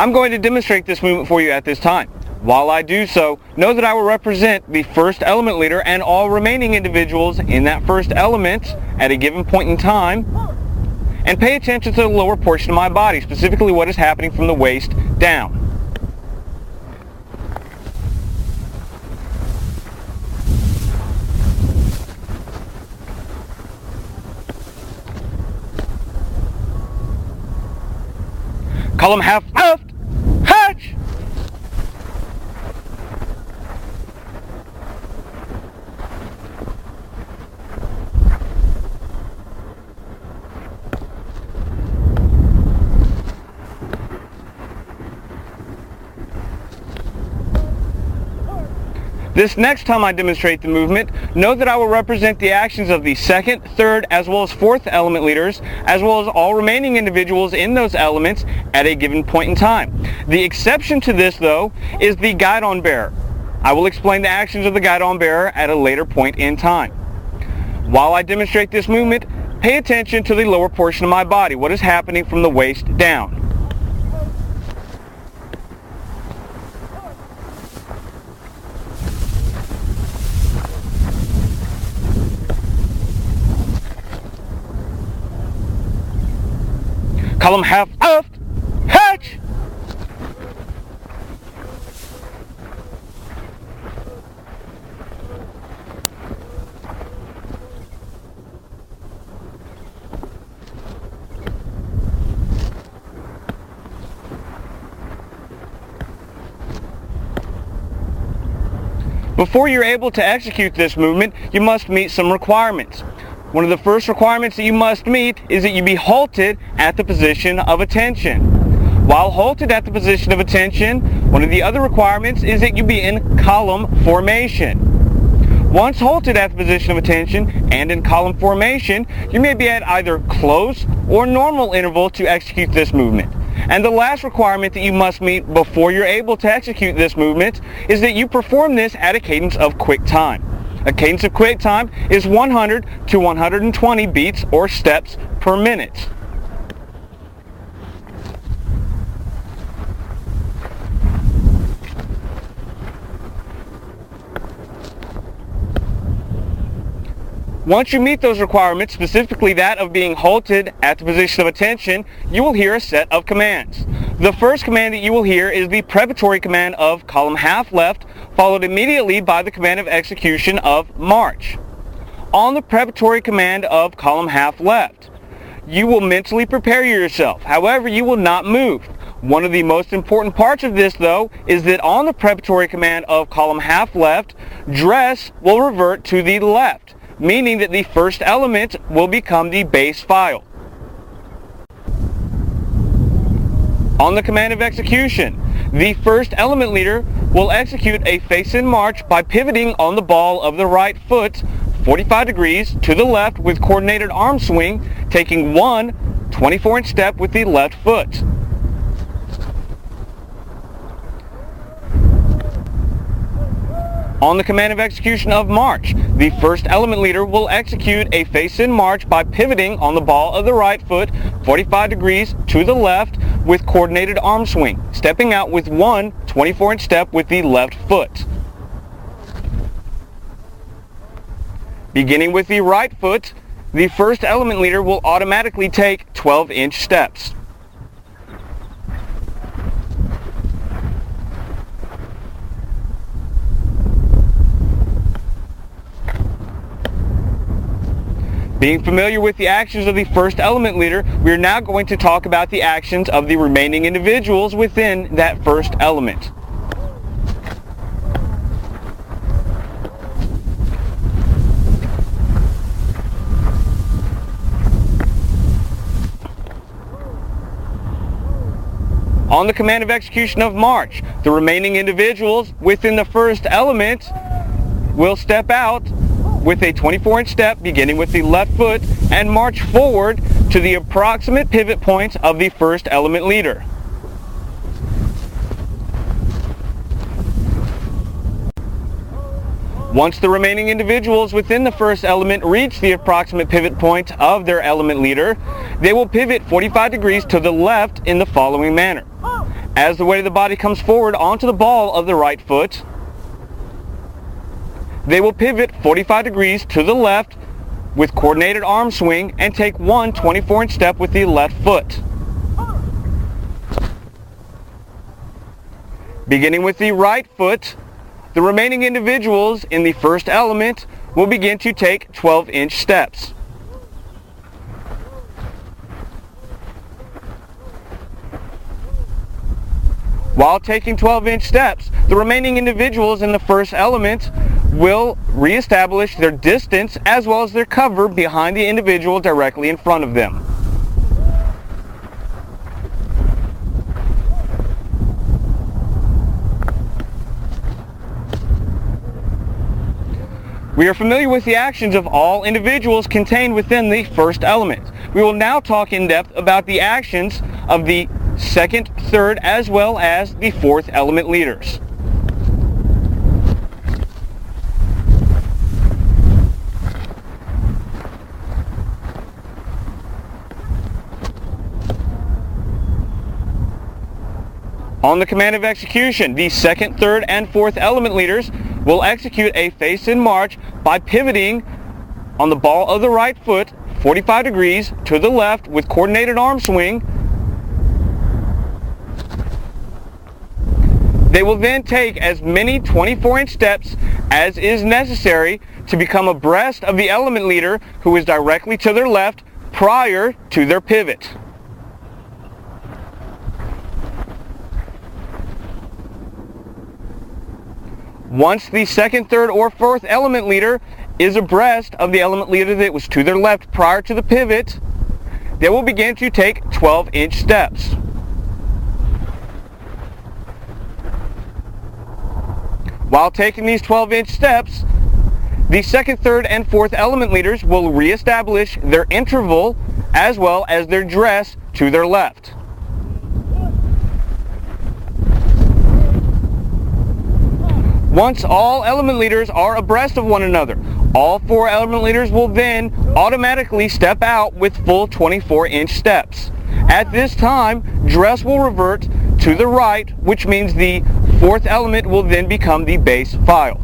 I'm going to demonstrate this movement for you at this time. While I do so, know that I will represent the first element leader and all remaining individuals in that first element at a given point in time, and pay attention to the lower portion of my body, specifically what is happening from the waist down. Column half left, hatch! This next time I demonstrate the movement, know that I will represent the actions of the second, third, as well as fourth element leaders, as well as all remaining individuals in those elements at a given point in time. The exception to this, though, is the guidon bearer. I will explain the actions of the guidon bearer at a later point in time. While I demonstrate this movement, pay attention to the lower portion of my body, what is happening from the waist down. Column half left, hatch! Before you're able to execute this movement, you must meet some requirements. One of the first requirements that you must meet is that you be halted at the position of attention. While halted at the position of attention, one of the other requirements is that you be in column formation. Once halted at the position of attention and in column formation, you may be at either close or normal interval to execute this movement. And the last requirement that you must meet before you're able to execute this movement is that you perform this at a cadence of quick time. A cadence of quick time is 100 to 120 beats or steps per minute. Once you meet those requirements, specifically that of being halted at the position of attention, you will hear a set of commands. The first command that you will hear is the preparatory command of column half left, followed immediately by the command of execution of march. On the preparatory command of column half left, you will mentally prepare yourself. However, you will not move. One of the most important parts of this, though, is that on the preparatory command of column half left, dress will revert to the left, meaning that the first element will become the base file. On the command of execution, the first element leader will execute a face-in march by pivoting on the ball of the right foot 45 degrees to the left with coordinated arm swing, taking one 24-inch step with the left foot. On the command of execution of march, the first element leader will execute a face-in march by pivoting on the ball of the right foot 45 degrees to the left with coordinated arm swing, stepping out with one 24-inch step with the left foot. Beginning with the right foot, the first element leader will automatically take 12-inch steps. Being familiar with the actions of the first element leader, we are now going to talk about the actions of the remaining individuals within that first element. On the command of execution of march, the remaining individuals within the first element will step out with a 24-inch step beginning with the left foot and march forward to the approximate pivot point of the first element leader. Once the remaining individuals within the first element reach the approximate pivot point of their element leader, they will pivot 45 degrees to the left in the following manner. As the weight of the body comes forward onto the ball of the right foot, they will pivot 45 degrees to the left with coordinated arm swing and take one 24-inch step with the left foot. Beginning with the right foot, the remaining individuals in the first element will begin to take 12-inch steps. While taking 12-inch steps, the remaining individuals in the first element will reestablish their distance as well as their cover behind the individual directly in front of them. We are familiar with the actions of all individuals contained within the first element. We will now talk in depth about the actions of the second, third, as well as the fourth element leaders. On the command of execution, the second, third, and fourth element leaders will execute a face-in march by pivoting on the ball of the right foot 45 degrees to the left with coordinated arm swing. They will then take as many 24-inch steps as is necessary to become abreast of the element leader who is directly to their left prior to their pivot. Once the second, third, or fourth element leader is abreast of the element leader that was to their left prior to the pivot, they will begin to take 12-inch steps. While taking these 12-inch steps, the second, third, and fourth element leaders will reestablish their interval as well as their dress to their left. Once all element leaders are abreast of one another, all four element leaders will then automatically step out with full 24-inch steps. At this time, dress will revert to the right, which means the fourth element will then become the base file.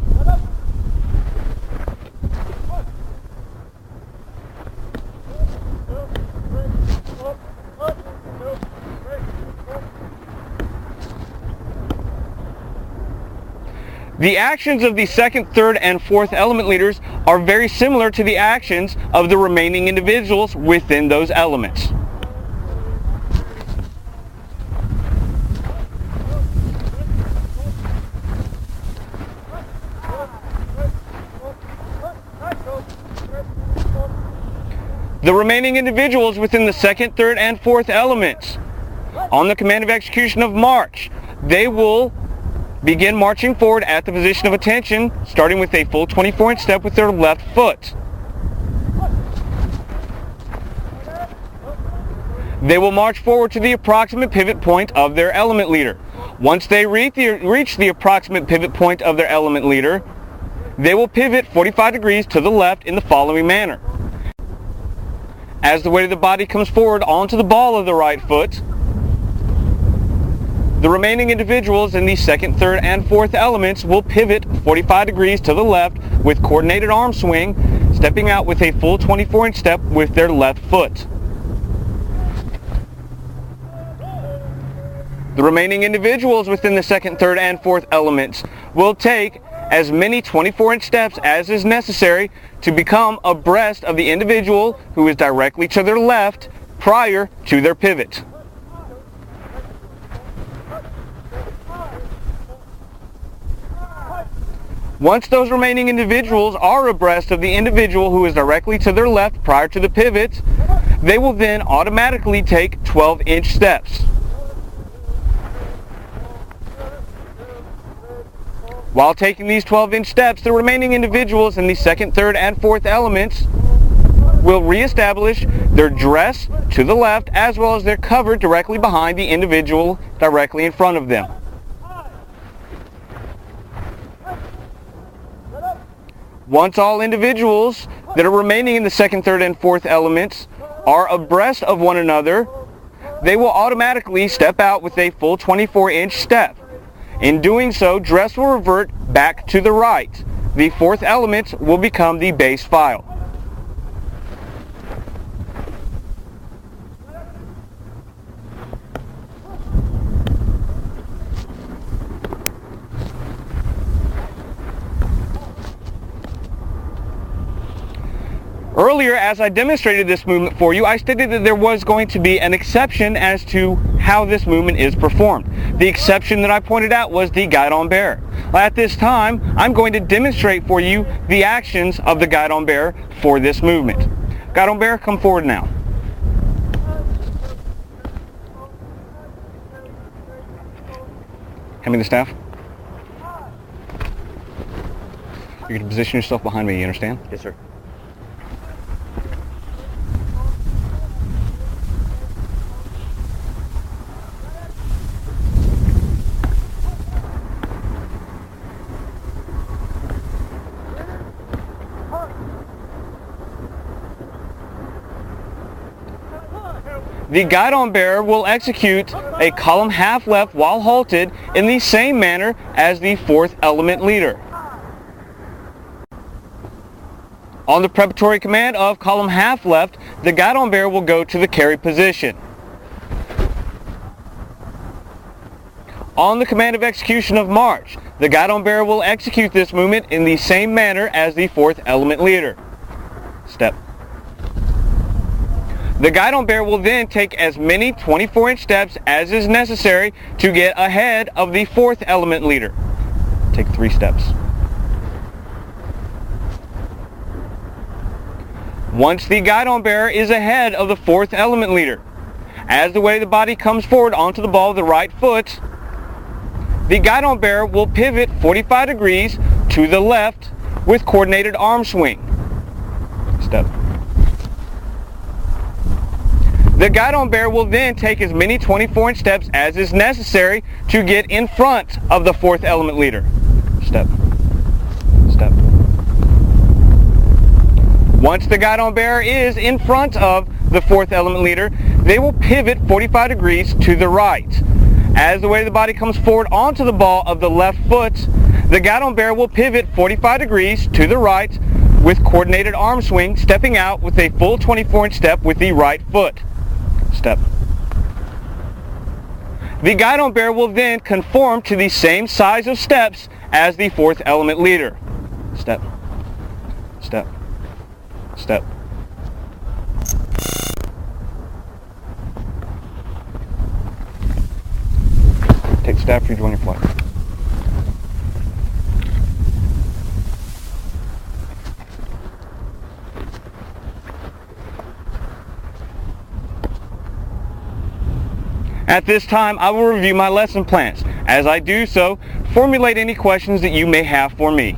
The actions of the second, third, and fourth element leaders are very similar to the actions of the remaining individuals within those elements. The remaining individuals within the second, third, and fourth elements, on the command of execution of march, they will begin marching forward at the position of attention, starting with a full 24-inch step with their left foot. They will march forward to the approximate pivot point of their element leader. Once they reach the approximate pivot point of their element leader, they will pivot 45 degrees to the left in the following manner. As the weight of the body comes forward onto the ball of the right foot, the remaining individuals in the second, third, and fourth elements will pivot 45 degrees to the left with coordinated arm swing, stepping out with a full 24-inch step with their left foot. The remaining individuals within the second, third, and fourth elements will take as many 24-inch steps as is necessary to become abreast of the individual who is directly to their left prior to their pivot. Once those remaining individuals are abreast of the individual who is directly to their left prior to the pivot, they will then automatically take 12-inch steps. While taking these 12-inch steps, the remaining individuals in the second, third, and fourth elements will reestablish their dress to the left as well as their cover directly behind the individual directly in front of them. Once all individuals that are remaining in the second, third, and fourth elements are abreast of one another, they will automatically step out with a full 24-inch step. In doing so, dress will revert back to the right. The fourth element will become the base file. Earlier, as I demonstrated this movement for you, I stated that there was going to be an exception as to how this movement is performed. The exception that I pointed out was the guidon bearer. At this time, I'm going to demonstrate for you the actions of the guidon bearer for this movement. Guidon bearer, come forward now. Hand me the staff. You're going to position yourself behind me, you understand? Yes, sir. The guidon bearer will execute a column half left while halted in the same manner as the fourth element leader. On the preparatory command of column half left, the guidon bearer will go to the carry position. On the command of execution of march, the guidon bearer will execute this movement in the same manner as the fourth element leader. Step. The guidon bearer will then take as many 24-inch steps as is necessary to get ahead of the fourth element leader. Take 3 steps. Once the guidon bearer is ahead of the fourth element leader, as the way the body comes forward onto the ball of the right foot, the guidon bearer will pivot 45 degrees to the left with coordinated arm swing. Step. The guidon bearer will then take as many 24-inch steps as is necessary to get in front of the fourth element leader. Step. Step. Once the guidon bearer is in front of the fourth element leader, they will pivot 45 degrees to the right. As the way the body comes forward onto the ball of the left foot, the guidon bearer will pivot 45 degrees to the right with coordinated arm swing, stepping out with a full 24-inch step with the right foot. Step. The guidon bearer will then conform to the same size of steps as the fourth element leader. Step. Step. Step. Take the staff, rejoin your flight. At this time, I will review my lesson plans. As I do so, formulate any questions that you may have for me.